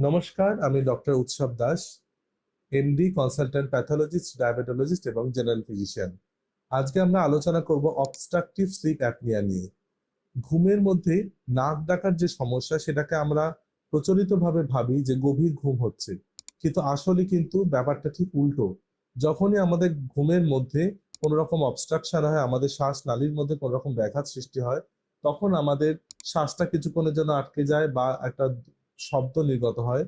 নমস্কার, আমি ডক্টর উৎসব Das, MD, consultant pathologist, diabetologist এবং জেনারেল ফিজিশিয়ান। আজকে আমরা আলোচনা করব অবস্ট্রাকটিভ স্লিপ অ্যাপনিয়া নিয়ে। ঘুমের মধ্যে নাক ডাকার যে সমস্যা, সেটাকে আমরা প্রচলিতভাবে ভাবি যে গভীর ঘুম হচ্ছে, কিন্তু আসলে কিন্তু ব্যাপারটা ঠিক উল্টো। যখনই আমাদের ঘুমের মধ্যে কোনো রকম অবস্ট্রাকশন হয়, আমাদের শ্বাস নালীর মধ্যে কোনো রকম ব্যাঘাত সৃষ্টি হয়, তখন আমাদের শ্বাসটা কিছুক্ষণের জন্য আটকে যায় বা একটা শব্দ নির্গত হয়।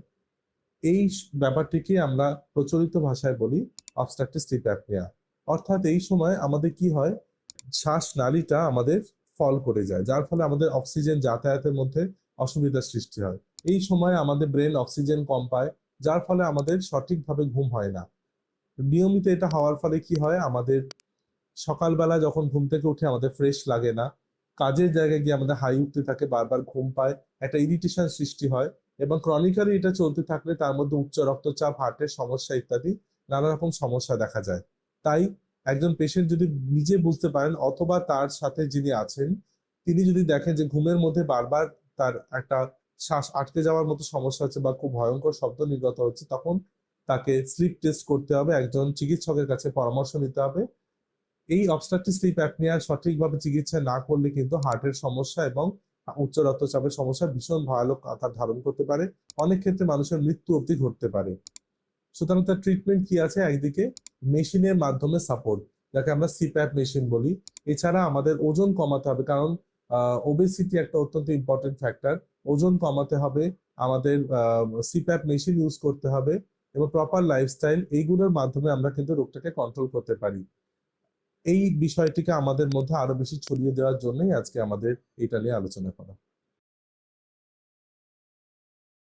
এই ব্যাপারটিকে আমরা প্রচলিত ভাষায় বলি অবস্ট্রাকটিভ স্লিপ অ্যাপনিয়া। অর্থাৎ এই সময় আমাদের কি হয়, শ্বাস নালীটা আমাদের ফল করে যায়, যার ফলে আমাদের অক্সিজেন যাতায়াতের মধ্যে অসুবিধার সৃষ্টি হয়। এই সময় আমাদের ব্রেন অক্সিজেন কম পায়, যার ফলে আমাদের সঠিকভাবে ঘুম হয় না। নিয়মিত এটা হওয়ার ফলে কি হয়, আমাদের সকালবেলা যখন ঘুম থেকে উঠে আমাদের ফ্রেশ লাগে না, কাজের জায়গায় গিয়ে আমাদের হাই উঠতে থাকে, বারবার ঘুম পায়, একটা ইরিটেশন সৃষ্টি হয়। এবং ক্রনিক্যালি এটা চলতে থাকলে তার মধ্যে উচ্চ রক্তচাপ, হার্টের সমস্যা ইত্যাদি নানা রকম সমস্যা দেখা যায়। তাই একজন পেশেন্ট যদি নিজে বুঝতে পারেন, অথবা তার সাথে যিনি আছেন তিনি যদি দেখেন যে ঘুমের মধ্যে বারবার তার একটা শ্বাস আটকে যাওয়ার মতো সমস্যা হচ্ছে বা খুব ভয়ঙ্কর শব্দ নির্গত হচ্ছে, তখন তাকে স্লিপ টেস্ট করতে হবে, একজন চিকিৎসকের কাছে পরামর্শ নিতে হবে। এই অবস্ট্রাকটিভ স্লিপ অ্যাপনিয়ার সঠিকভাবে চিকিৎসা না করলে কিন্তু হার্টের সমস্যা এবং উচ্চ রক্তচাপের সমস্যা ভীষণ ভয়ানক আকার ধারণ করতে পারে। অনেক ক্ষেত্রে মানুষের মৃত্যু অবধি ঘটতে পারে। সুতরাং তার ট্রিটমেন্ট কি আছে? একদিকে মেশিনের মাধ্যমে সাপোর্ট, যাকে আমরা সিপ্যাপ মেশিন বলি। এছাড়া আমাদের ওজন কমাতে হবে, কারণ ওবেসিটি একটা অত্যন্ত ইম্পর্টেন্ট ফ্যাক্টর। ওজন কমাতে হবে, আমাদের সিপ্যাপ মেশিন ইউজ করতে হবে, এবং প্রপার লাইফস্টাইল, এইগুলোর মাধ্যমে আমরা কিন্তু রোগটাকে কন্ট্রোল করতে পারি। এই বিষয়টিকে আমাদের মধ্যে আরো বেশি ছড়িয়ে দেওয়ার জন্যই আজকে আমাদের এটা নিয়ে আলোচনা করা।